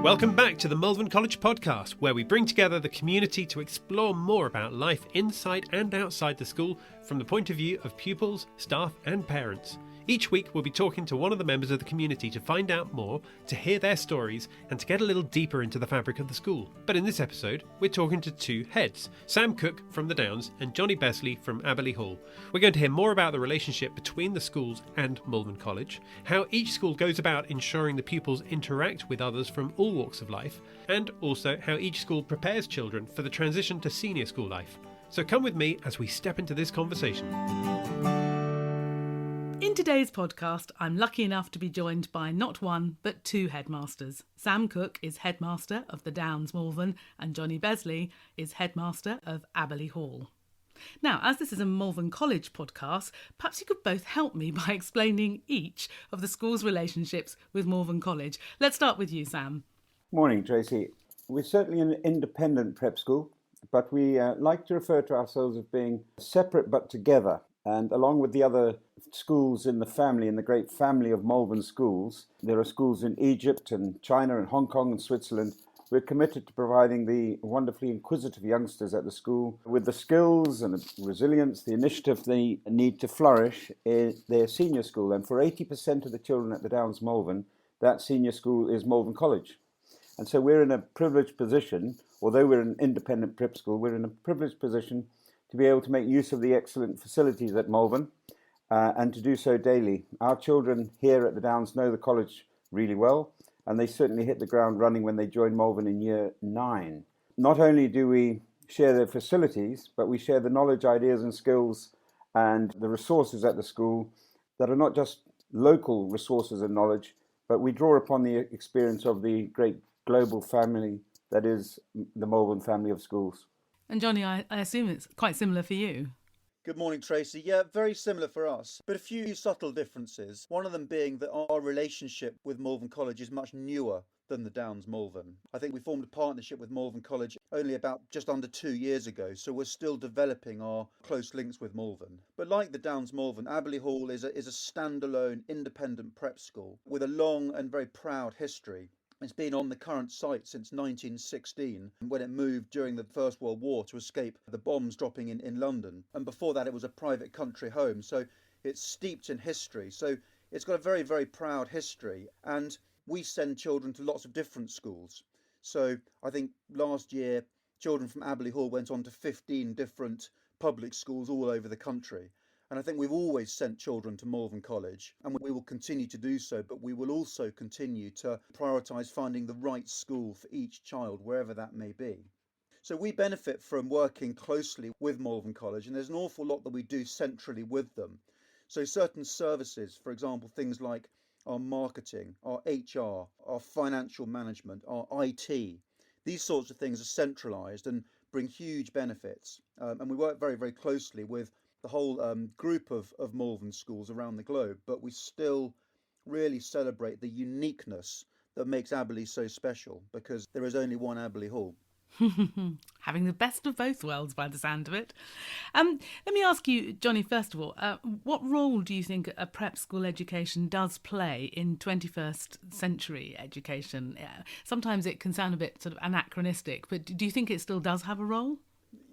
Welcome back to the Malvern College podcast, where we bring together the community to explore more about life inside and outside the school from the point of view of pupils, staff and parents. Each week we'll be talking to one of the members of the community to find out more, to hear their stories and to get a little deeper into the fabric of the school. But in this episode we're talking to two heads, Sam Cook from the Downs and Jonnie Besley from Abberley Hall. We're going to hear more about the relationship between the schools and Malvern College, how each school goes about ensuring the pupils interact with others from all walks of life, and also how each school prepares children for the transition to senior school life. So come with me as we step into this conversation. In today's podcast, I'm lucky enough to be joined by not one, but two headmasters. Sam Cook is headmaster of the Downs Malvern and Jonnie Besley is headmaster of Abberley Hall. Now, as this is a Malvern College podcast, perhaps you could both help me by explaining each of the school's relationships with Malvern College. Let's start with you, Sam. Morning, Tracy. We're certainly an independent prep school, but we like to refer to ourselves as being separate but together. And along with the other schools in the family, in the great family of Malvern schools, there are schools in Egypt and China and Hong Kong and Switzerland. We're committed to providing the wonderfully inquisitive youngsters at the school with the skills and the resilience, the initiative they need to flourish in their senior school. And for 80% of the children at the Downs Malvern, that senior school is Malvern College. And so we're in a privileged position, although we're an independent prep school, we're in a privileged position to be able to make use of the excellent facilities at Malvern and to do so daily. Our children here at the Downs know the college really well, and they certainly hit the ground running when they joined Malvern in year 9. Not only do we share their facilities, but we share the knowledge, ideas and skills and the resources at the school that are not just local resources and knowledge, but we draw upon the experience of the great global family that is the Malvern family of schools. And Jonnie, I assume it's quite similar for you. Good morning, Tracy. Yeah, very similar for us, but a few subtle differences. One of them being that our relationship with Malvern College is much newer than the Downs Malvern. I think we formed a partnership with Malvern College only about just under 2 years ago, so we're still developing our close links with Malvern. But like the Downs Malvern, Abberley Hall is a standalone independent prep school with a long and very proud history. It's been on the current site since 1916, when it moved during the First World War to escape the bombs dropping in London. And before that, it was a private country home. So it's steeped in history. So it's got a very, very proud history. And we send children to lots of different schools. So I think last year, children from Abberley Hall went on to 15 different public schools all over the country. And I think we've always sent children to Malvern College, and we will continue to do so, but we will also continue to prioritise finding the right school for each child, wherever that may be. So we benefit from working closely with Malvern College, and there's an awful lot that we do centrally with them. So certain services, for example, things like our marketing, our HR, our financial management, our IT, these sorts of things are centralised and bring huge benefits. And we work very, very closely with the whole group of Malvern schools around the globe, but we still really celebrate the uniqueness that makes Abberley so special, because there is only one Abberley Hall. Having the best of both worlds by the sound of it. Let me ask you, Jonnie, first of all, what role do you think a prep school education does play in 21st century education? Sometimes it can sound a bit sort of anachronistic, but do you think it still does have a role?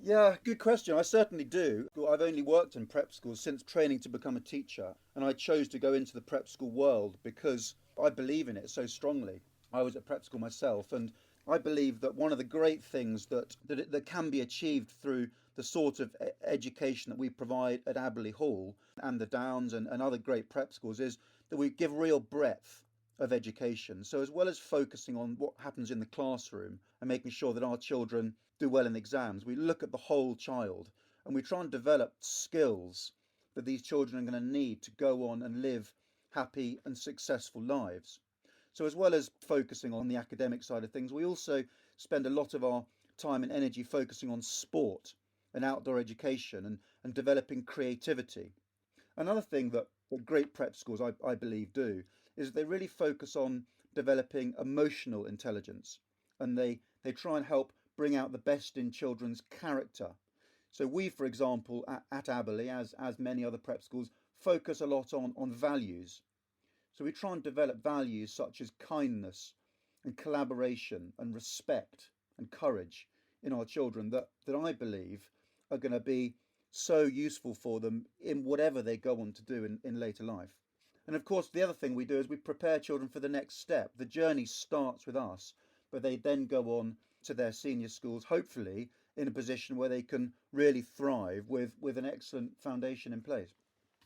Yeah, good question. I certainly do. I've only worked in prep schools since training to become a teacher, and I chose to go into the prep school world because I believe in it so strongly. I was at prep school myself, and I believe that one of the great things that can be achieved through the sort of education that we provide at Abberley Hall and the Downs and other great prep schools is that we give real breadth of education. So as well as focusing on what happens in the classroom and making sure that our children do well in exams, we look at the whole child and we try and develop skills that these children are going to need to go on and live happy and successful lives. So as well as focusing on the academic side of things, we also spend a lot of our time and energy focusing on sport and outdoor education and developing creativity. Another thing that great prep schools, I believe, do is they really focus on developing emotional intelligence, and they try and help bring out the best in children's character. So we, for example, at Abberley, as many other prep schools, focus a lot on values. So we try and develop values such as kindness and collaboration and respect and courage in our children that I believe are going to be so useful for them in whatever they go on to do in later life. And of course, the other thing we do is we prepare children for the next step. The journey starts with us, but they then go on to their senior schools, hopefully in a position where they can really thrive with an excellent foundation in place.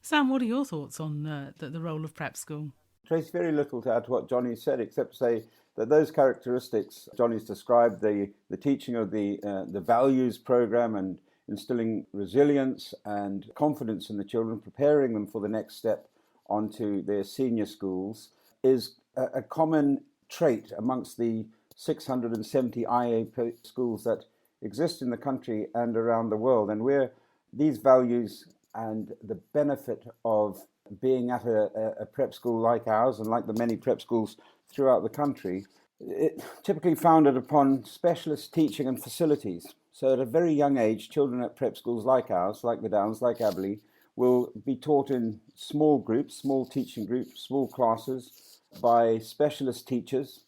Sam, what are your thoughts on the role of prep school? Trace, very little to add to what Jonnie said, except to say that those characteristics Jonnie's described, the teaching of the values program and instilling resilience and confidence in the children, preparing them for the next step onto their senior schools, is a common trait amongst the 670 IAP schools that exist in the country and around the world. And these values and the benefit of being at a prep school like ours and like the many prep schools throughout the country, it typically founded upon specialist teaching and facilities. So at a very young age, children at prep schools like ours, like the Downs, like Abberley, will be taught in small groups, small teaching groups, small classes by specialist teachers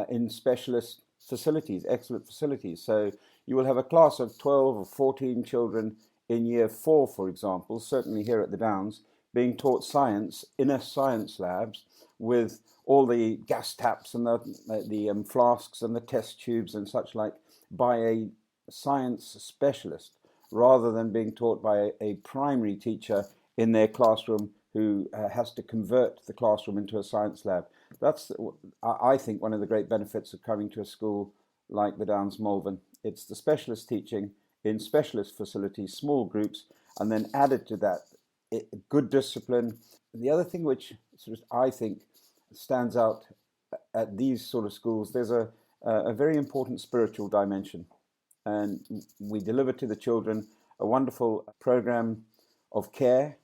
in specialist facilities, excellent facilities. So you will have a class of 12 or 14 children in year 4, for example, certainly here at the Downs, being taught science in a science labs with all the gas taps and the flasks and the test tubes and such like by a science specialist, rather than being taught by a primary teacher in their classroom who has to convert the classroom into a science lab. That's, I think, one of the great benefits of coming to a school like the Downs Malvern. It's the specialist teaching in specialist facilities, small groups, and then added to that, good discipline. The other thing which sort of, I think, stands out at these sort of schools, there's a very important spiritual dimension. And we deliver to the children a wonderful program of care,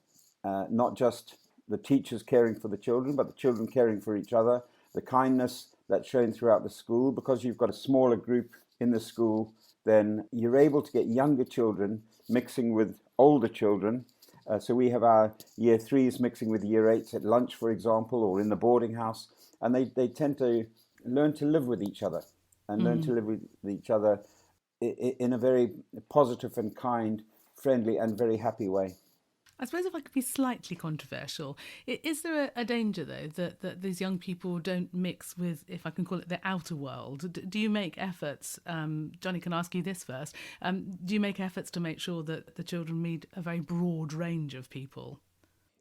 not just the teachers caring for the children, but the children caring for each other, the kindness that's shown throughout the school. Because you've got a smaller group in the school, then you're able to get younger children mixing with older children. So we have our year 3s mixing with year 8s at lunch, for example, or in the boarding house. And they tend to learn to live with each other and learn to live with each other in a very positive and kind, friendly and very happy way. I suppose if I could be slightly controversial, is there a danger, though, that these young people don't mix with, if I can call it, the outer world? Do you make efforts, Jonnie, can I ask you this first, do you make efforts to make sure that the children meet a very broad range of people?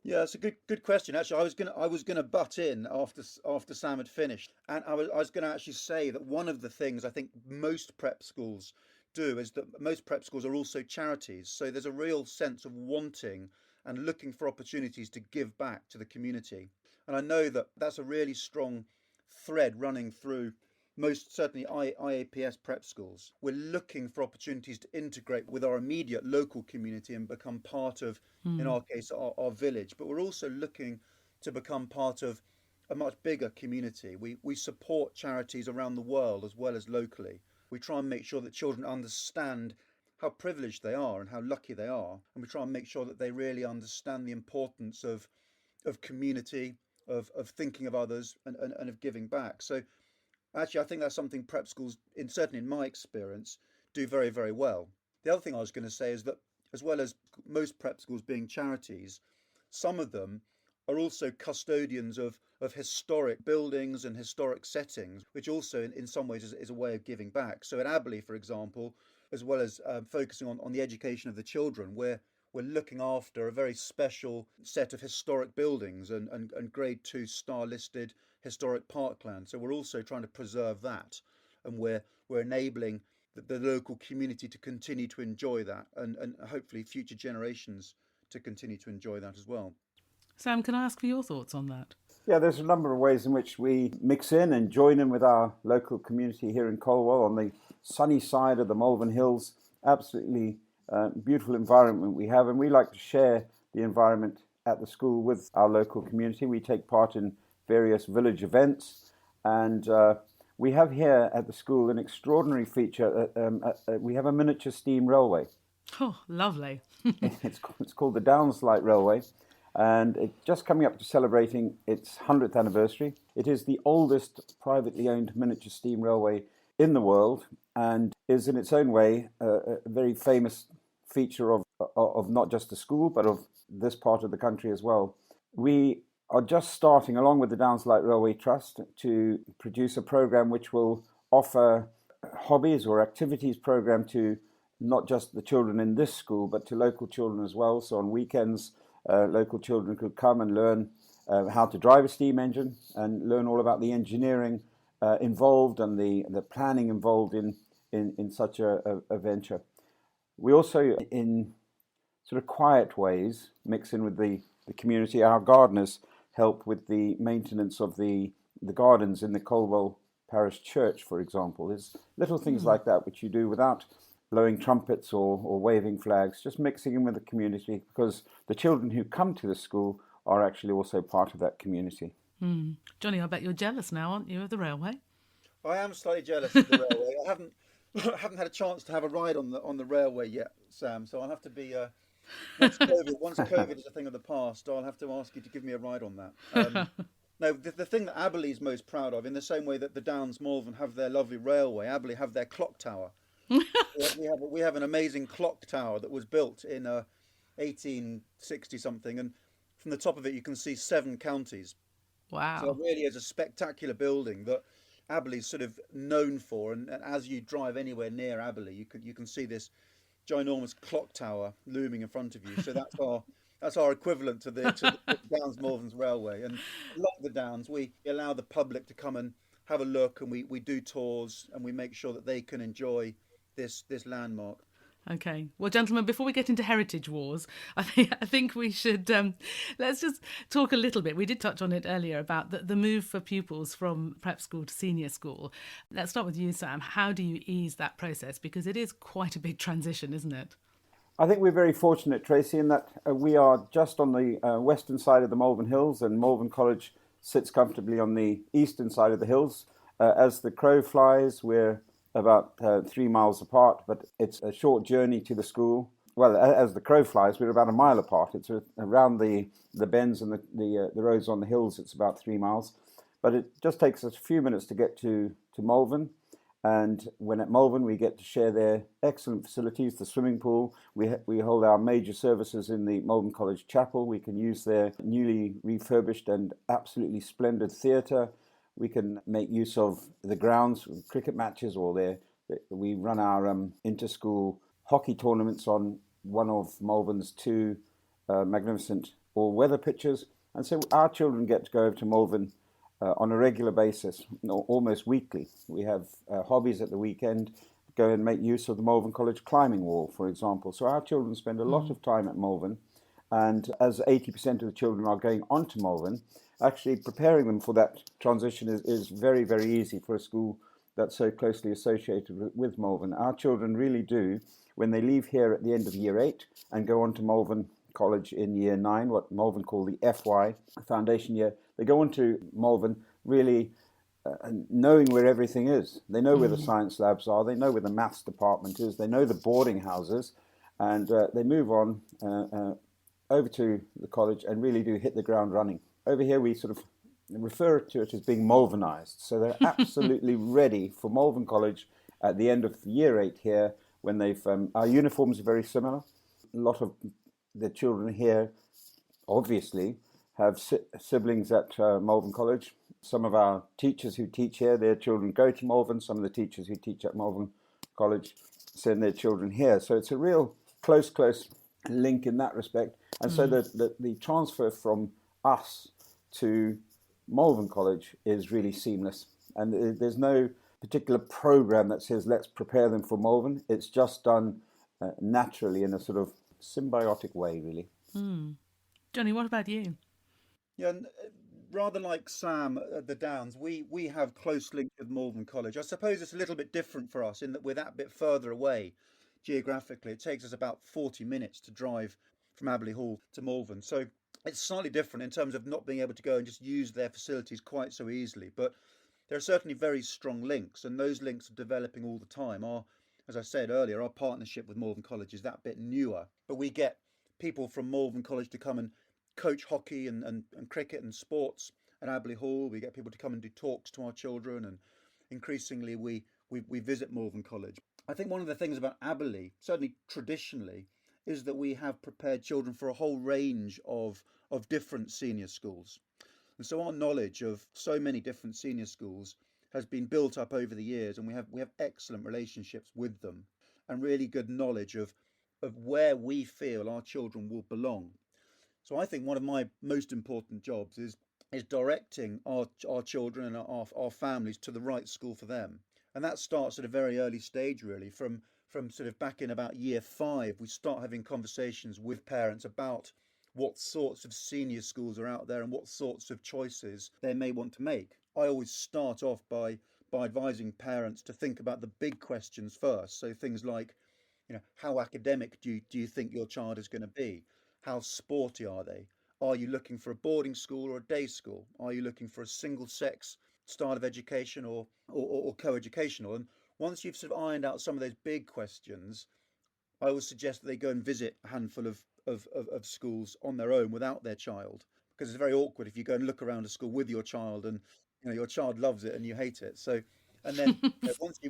Yeah, it's a good question. Actually, I was gonna butt in after Sam had finished, and I was gonna actually say that one of the things I think most prep schools do is that most prep schools are also charities. So there's a real sense of wanting and looking for opportunities to give back to the community. And I know that that's a really strong thread running through most, certainly IAPS prep schools. We're looking for opportunities to integrate with our immediate local community and become part of, in our case, our village. But we're also looking to become part of a much bigger community. We support charities around the world as well as locally. We try and make sure that children understand how privileged they are and how lucky they are. And we try and make sure that they really understand the importance of community, of thinking of others and of giving back. So actually, I think that's something prep schools, certainly in my experience, do very, very well. The other thing I was going to say is that as well as most prep schools being charities, some of them are also custodians of historic buildings and historic settings, which also in some ways is a way of giving back. So at Abberley, for example, as well as focusing on the education of the children, we're looking after a very special set of historic buildings and grade 2 star listed historic parkland. So we're also trying to preserve that, and we're enabling the local community to continue to enjoy that, and hopefully future generations to continue to enjoy that as well. Sam, can I ask for your thoughts on that? Yeah, there's a number of ways in which we mix in and join in with our local community here in Colwell on the sunny side of the Malvern Hills. Absolutely beautiful environment we have, and we like to share the environment at the school with our local community. We take part in various village events, and we have here at the school an extraordinary feature. We have a miniature steam railway. Oh, lovely. It's called the Downs Light Railway, and it's just coming up to celebrating its 100th anniversary. It is the oldest privately owned miniature steam railway in the world, and is in its own way a very famous feature of not just the school, but of this part of the country as well. We are just starting, along with the Downs Light Railway Trust, to produce a programme which will offer hobbies or activities program to not just the children in this school, but to local children as well. So on weekends, local children could come and learn how to drive a steam engine and learn all about the engineering involved and the planning involved in such a venture. We also, in sort of quiet ways, mix in with the community. Our gardeners help with the maintenance of the gardens in the Colwell Parish Church, for example. There's little things like that which you do without blowing trumpets or waving flags, just mixing in with the community, because the children who come to the school are actually also part of that community. Jonnie, I bet you're jealous now, aren't you, of the railway? I am slightly jealous of the railway. I haven't had a chance to have a ride on the railway yet, Sam. So I'll have to be once COVID is a thing of the past, I'll have to ask you to give me a ride on that. No, the thing that Abberley is most proud of, in the same way that the Downs Malvern have their lovely railway, Abberley have their clock tower. we have an amazing clock tower that was built in 1860 something, and from the top of it you can see 7 counties. Wow. So it really is a spectacular building that Abberley's sort of known for, and as you drive anywhere near Abberley, you can see this ginormous clock tower looming in front of you. So that's our equivalent to the Downs Malvern's railway. And like the Downs, we allow the public to come and have a look, and we do tours, and we make sure that they can enjoy this landmark. Okay. Well, gentlemen, before we get into heritage wars, I think we should let's just talk a little bit. We did touch on it earlier about the move for pupils from prep school to senior school. Let's start with you, Sam. How do you ease that process? Because it is quite a big transition, isn't it? I think we're very fortunate, Tracy, in that we are just on the western side of the Malvern Hills, and Malvern College sits comfortably on the eastern side of the hills. As the crow flies, we're about 3 miles apart, but it's a short journey to the school. Well, as the crow flies, we're about a mile apart. It's around the bends and the roads on the hills, it's about 3 miles. But it just takes us a few minutes to get to Malvern. And when at Malvern, we get to share their excellent facilities, the swimming pool. We hold our major services in the Malvern College Chapel. We can use their newly refurbished and absolutely splendid theatre. We can make use of the grounds, cricket matches, or we run our inter-school hockey tournaments on one of Malvern's 2 magnificent all-weather pitches. And so our children get to go over to Malvern on a regular basis, almost weekly. We have hobbies at the weekend, go and make use of the Malvern College climbing wall, for example. So our children spend a lot of time at Malvern, and as 80% of the children are going on to Malvern, actually preparing them for that transition is very, very easy for a school that's so closely associated with Malvern. Our children really do, when they leave here at the end of year 8 and go on to Malvern College in year 9, what Malvern call the FY, foundation year, they go on to Malvern really knowing where everything is. They know where the science labs are, they know where the maths department is, they know the boarding houses, and they move on over to the college and really do hit the ground running. Over here we sort of refer to it as being Malvernized. So they're absolutely ready for Malvern College at the end of year 8 here, when our uniforms are very similar. A lot of the children here obviously have siblings at Malvern College. Some of our teachers who teach here, their children go to Malvern. Some of the teachers who teach at Malvern College send their children here. So it's a real close link in that respect. And so the transfer from us to Malvern College is really seamless, and there's no particular program that says let's prepare them for Malvern. It's just done naturally in a sort of symbiotic way, really. Jonnie, what about you? Yeah, rather like Sam at the Downs, we have close links with Malvern College. I suppose it's a little bit different for us in that we're that bit further away geographically. It takes us about 40 minutes to drive from Abberley Hall to Malvern. So it's slightly different in terms of not being able to go and just use their facilities quite so easily. But there are certainly very strong links, and those links are developing all the time. As I said earlier, our partnership with Malvern College is that bit newer, but we get people from Malvern College to come and coach hockey and cricket and sports at Abberley Hall. We get people to come and do talks to our children, and increasingly we visit Malvern College. I think one of the things about Abberley, certainly traditionally, is that we have prepared children for a whole range of different senior schools. And so our knowledge of so many different senior schools has been built up over the years, and we have excellent relationships with them and really good knowledge of where we feel our children will belong. So I think one of my most important jobs is directing our children and our families to the right school for them. And that starts at a very early stage, really, from sort of back in about year 5, we start having conversations with parents about what sorts of senior schools are out there and what sorts of choices they may want to make. I always start off by advising parents to think about the big questions first. So things like, how academic do you think your child is going to be? How sporty are they? Are you looking for a boarding school or a day school? Are you looking for a single sex style of education or co-educational? And once you've sort of ironed out some of those big questions, I would suggest that they go and visit a handful of schools on their own without their child, because it's very awkward if you go and look around a school with your child and your child loves it and you hate it. So, and then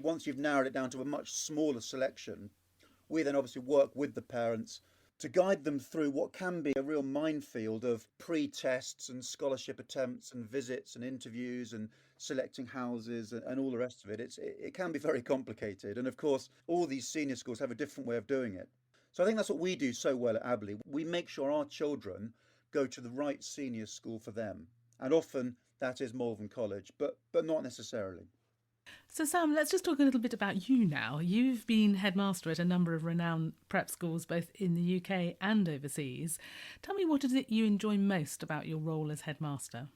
once you've narrowed it down to a much smaller selection, we then obviously work with the parents to guide them through what can be a real minefield of pre-tests and scholarship attempts and visits and interviews and selecting houses and all the rest of it. It can be very complicated. And of course, all these senior schools have a different way of doing it. So I think that's what we do so well at Abberley. We make sure our children go to the right senior school for them. And often that is Malvern College, but not necessarily. So Sam, let's just talk a little bit about you now. You've been headmaster at a number of renowned prep schools, both in the UK and overseas. Tell me, what is it you enjoy most about your role as headmaster?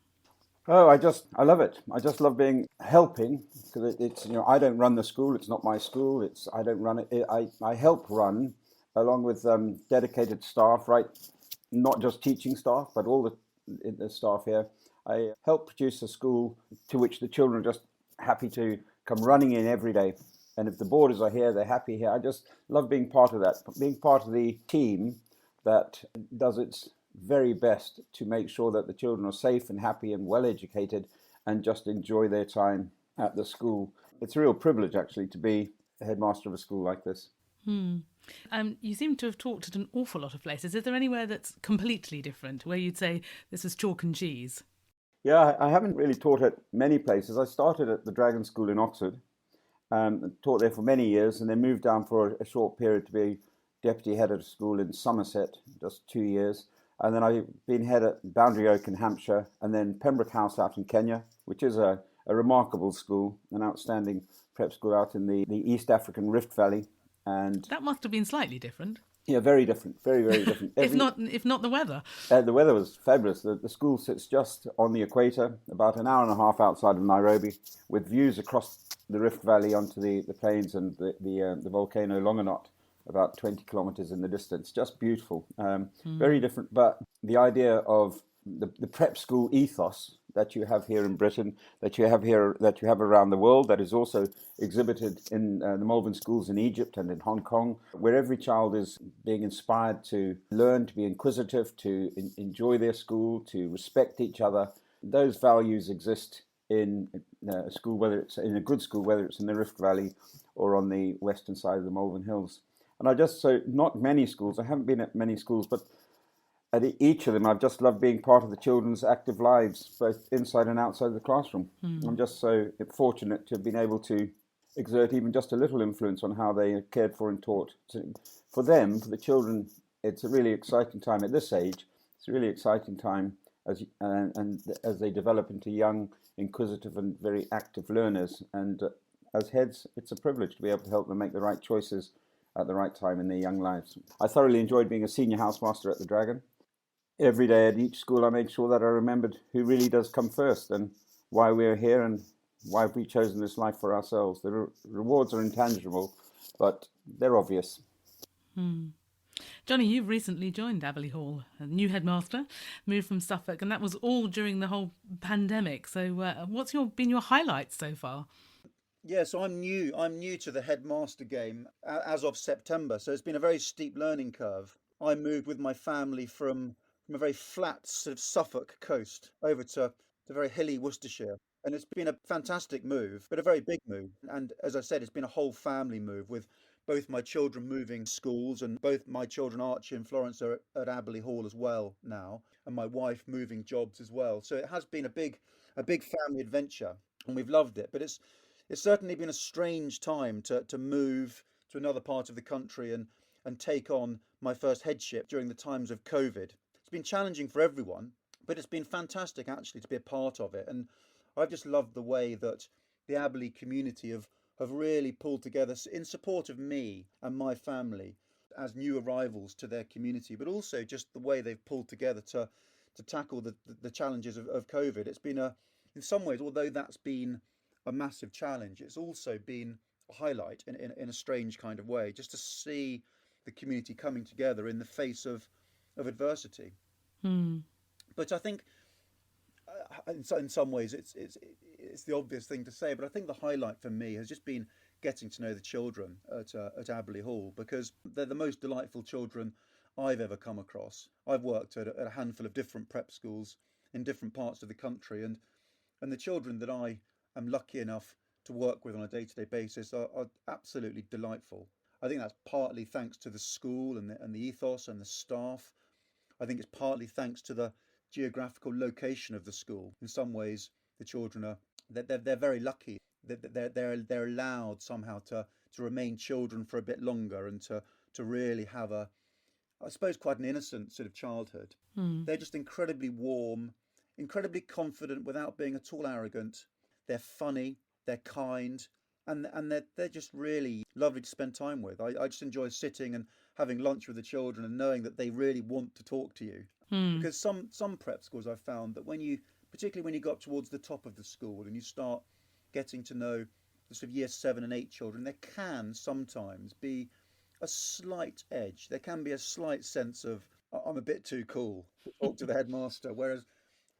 Oh, I love it. I just love helping, because it's I don't run the school. It's not my school. I don't run it. I help run along with dedicated staff, right? Not just teaching staff, but all the staff here. I help produce a school to which the children are just happy to come running in every day. And if the boarders are here, they're happy here. I just love being part of that, being part of the team that does its very best to make sure that the children are safe and happy and well educated and just enjoy their time at the school. It's a real privilege, actually, to be a headmaster of a school like this. You seem to have taught at an awful lot of places. Is there anywhere that's completely different, where you'd say this is chalk and cheese? Yeah, I haven't really taught at many places. I started at the Dragon School in Oxford, taught there for many years, and then moved down for a short period to be deputy head of a school in Somerset, just 2 years. And then I've been head at Boundary Oak in Hampshire, and then Pembroke House out in Kenya, which is a remarkable school, an outstanding prep school out in the East African Rift Valley. And that must have been slightly different. Yeah, very different, very, very different. if not the weather. The weather was fabulous. The school sits just on the equator, about an hour and a half outside of Nairobi, with views across the Rift Valley onto the plains and the volcano Longonot, about 20 kilometres in the distance. Just beautiful. Very different. But the idea of the prep school ethos that you have here in Britain, that you have around the world, that is also exhibited in the Malvern schools in Egypt and in Hong Kong, where every child is being inspired to learn, to be inquisitive, to enjoy their school, to respect each other. Those values exist in a school, whether it's in a good school, whether it's in the Rift Valley or on the western side of the Malvern Hills. And not many schools, I haven't been at many schools, but at each of them, I've just loved being part of the children's active lives, both inside and outside the classroom. I'm just so fortunate to have been able to exert even just a little influence on how they are cared for and taught. For them, for the children, it's a really exciting time at this age. It's a really exciting time as they develop into young, inquisitive and very active learners. And as heads, it's a privilege to be able to help them make the right choices at the right time in their young lives. I thoroughly enjoyed being a senior housemaster at the Dragon. Every day at each school, I make sure that I remembered who really does come first and why we're here and why have we chosen this life for ourselves. The rewards are intangible, but they're obvious. Jonnie, you've recently joined Abberley Hall, a new headmaster, moved from Suffolk, and that was all during the whole pandemic. So what's been your highlights so far? Yeah, so I'm new to the headmaster game as of September, so it's been a very steep learning curve. I moved with my family from from a very flat sort of Suffolk coast over to very hilly Worcestershire. And it's been a fantastic move, but a very big move. And as I said, it's been a whole family move with both my children moving schools, and both my children, Archie and Florence, are at Abberley Hall as well now, and my wife moving jobs as well. So it has been a big family adventure, and we've loved it. But it's certainly been a strange time to move to another part of the country and take on my first headship during the times of COVID. It's been challenging for everyone, but it's been fantastic actually to be a part of it. And I've just loved the way that the Abberley community have really pulled together in support of me and my family as new arrivals to their community, but also just the way they've pulled together to tackle the challenges of COVID. It's been in some ways, although that's been a massive challenge, it's also been a highlight in a strange kind of way, just to see the community coming together in the face of adversity. But I think in some ways it's the obvious thing to say, but I think the highlight for me has just been getting to know the children at Abberley Hall, because they're the most delightful children I've ever come across. I've worked at a handful of different prep schools in different parts of the country, and the children that I am lucky enough to work with on a day-to-day basis are absolutely delightful. I think that's partly thanks to the school and the ethos and the staff. I think it's partly thanks to the geographical location of the school. In some ways, the children they're very lucky that they're allowed somehow to remain children for a bit longer, and to really have I suppose quite an innocent sort of childhood. They're just incredibly warm, incredibly confident without being at all arrogant. They're funny, they're kind, and they're just really lovely to spend time with. I just enjoy sitting and having lunch with the children and knowing that they really want to talk to you. Because some prep schools I've found that particularly when you go up towards the top of the school and you start getting to know the sort of year 7 and 8 children, there can sometimes be a slight edge. There can be a slight sense of, I'm a bit too cool to talk to the headmaster. Whereas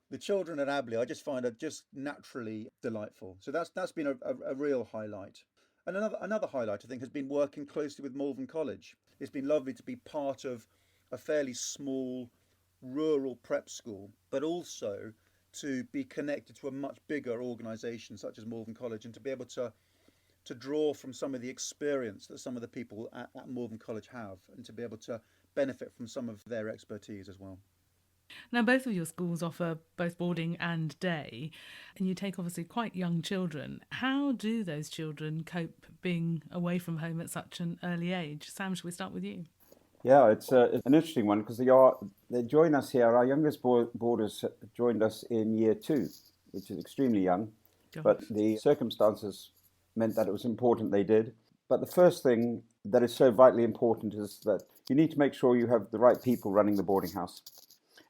the children at Abberley, I just find are just naturally delightful. So that's been a real highlight. And another highlight, I think, has been working closely with Malvern College. It's been lovely to be part of a fairly small rural prep school, but also to be connected to a much bigger organisation such as Malvern College, and to be able to draw from some of the experience that some of the people at Malvern College have, and to be able to benefit from some of their expertise as well. Now, both of your schools offer both boarding and day, and you take obviously quite young children. How do those children cope being away from home at such an early age? Sam, shall we start with you? Yeah, it's an interesting one, because they join us here. Our youngest boarders joined us in year 2, which is extremely young. Gosh. But the circumstances meant that it was important they did. But the first thing that is so vitally important is that you need to make sure you have the right people running the boarding house.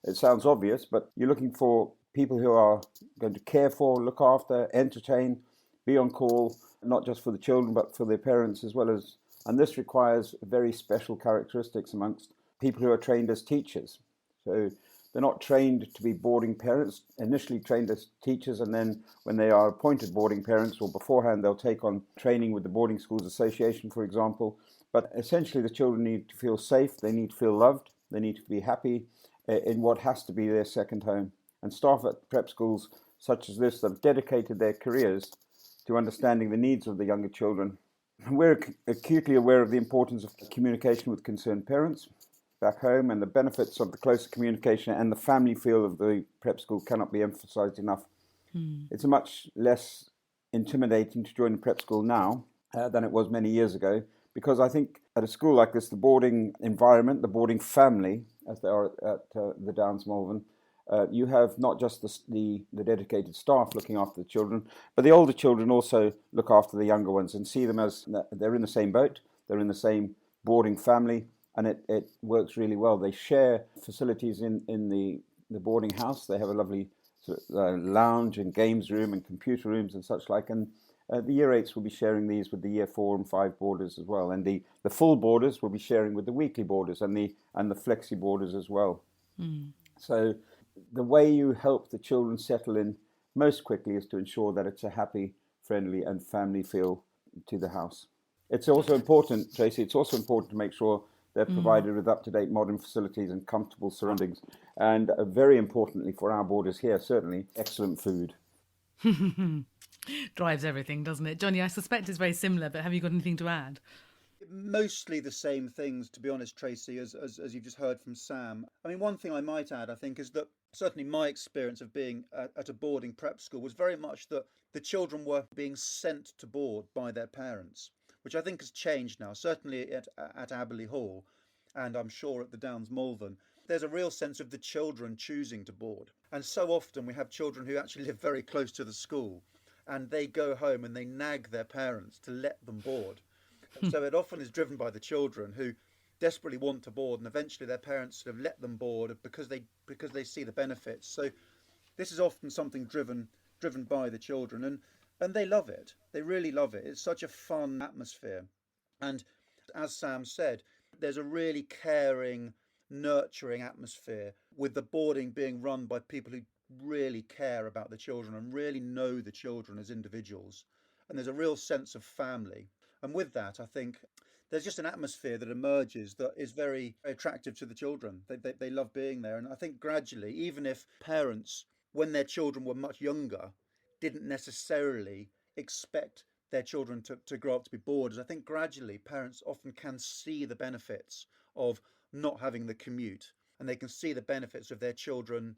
It sounds obvious, but you're looking for people who are going to care for, look after, entertain, be on call, not just for the children, but for their parents as well as. And this requires very special characteristics amongst people who are trained as teachers. So they're not trained to be boarding parents, initially trained as teachers, and then when they are appointed boarding parents or beforehand, they'll take on training with the Boarding Schools Association, for example. But essentially the children need to feel safe, they need to feel loved, they need to be happy in what has to be their second home. And staff at prep schools such as this have dedicated their careers to understanding the needs of the younger children. We're acutely aware of the importance of communication with concerned parents back home, and the benefits of the closer communication and the family feel of the prep school cannot be emphasised enough. It's much less intimidating to join a prep school now than it was many years ago, because I think at a school like this, the boarding environment, the boarding family, as they are at the Downs Malvern, you have not just the dedicated staff looking after the children, but the older children also look after the younger ones and see them as they're in the same boat, they're in the same boarding family, and it works really well. They share facilities in the boarding house. They have a lovely lounge and games room and computer rooms and such like, and the year 8s will be sharing these with the year 4 and 5 boarders as well, and the full boarders will be sharing with the weekly boarders and the flexi boarders as well. So the way you help the children settle in most quickly is to ensure that it's a happy, friendly and family feel to the house. It's also important, Tracy, to make sure They're provided with up-to-date modern facilities and comfortable surroundings. And very importantly for our boarders here, certainly, excellent food. Drives everything, doesn't it? Jonnie, I suspect it's very similar, but have you got anything to add? Mostly the same things, to be honest, Tracy, as you've just heard from Sam. I mean, one thing I might add, I think, is that certainly my experience of being at a boarding prep school was very much that the children were being sent to board by their parents, which I think has changed now, certainly at Abberley Hall, and I'm sure at the Downs Malvern. There's a real sense of the children choosing to board. And so often we have children who actually live very close to the school, and they go home and they nag their parents to let them board. So it often is driven by the children who desperately want to board, and eventually their parents sort of let them board because they see the benefits. So this is often something driven by the children, and they love it. They really love it. It's such a fun atmosphere. And as Sam said, there's a really caring, nurturing atmosphere, with the boarding being run by people who really care about the children and really know the children as individuals. And there's a real sense of family. And with that, I think there's just an atmosphere that emerges that is very attractive to the children. They love being there. And I think gradually, even if parents, when their children were much younger, didn't necessarily expect their children to grow up to be boarders, I think gradually parents often can see the benefits of not having the commute, and they can see the benefits of their children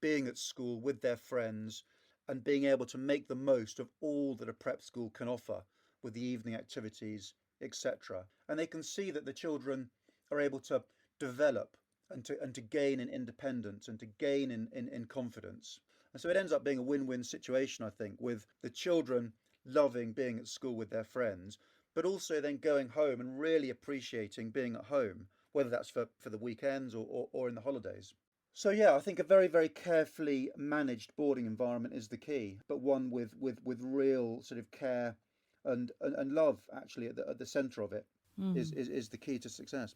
being at school with their friends and being able to make the most of all that a prep school can offer, with the evening activities, etc. And they can see that the children are able to develop and to gain in independence and to gain in confidence. And so it ends up being a win-win situation, I think, with the children loving being at school with their friends, but also then going home and really appreciating being at home, whether that's for the weekends or in the holidays. So yeah, I think a very, very carefully managed boarding environment is the key, but one with real sort of care and love actually at the centre of it is the key to success.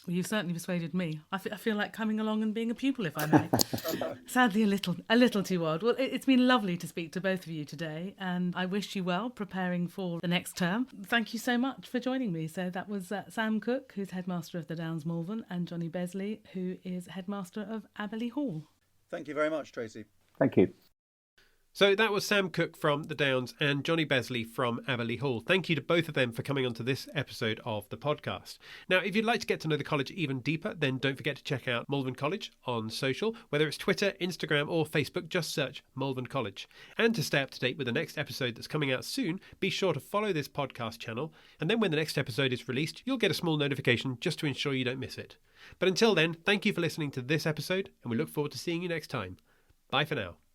Well, you've certainly persuaded me. I feel like coming along and being a pupil, if I may. Sadly, a little too odd. Well, it's been lovely to speak to both of you today, and I wish you well preparing for the next term. Thank you so much for joining me. So that was Sam Cook, who's headmaster of the Downs Malvern, and Jonnie Besley, who is headmaster of Abberley Hall. Thank you very much, Tracy. Thank you. So that was Sam Cook from the Downs and Jonnie Besley from Abberley Hall. Thank you to both of them for coming on to this episode of the podcast. Now, if you'd like to get to know the college even deeper, then don't forget to check out Malvern College on social. Whether it's Twitter, Instagram or Facebook, just search Malvern College. And to stay up to date with the next episode that's coming out soon, be sure to follow this podcast channel. And then when the next episode is released, you'll get a small notification just to ensure you don't miss it. But until then, thank you for listening to this episode, and we look forward to seeing you next time. Bye for now.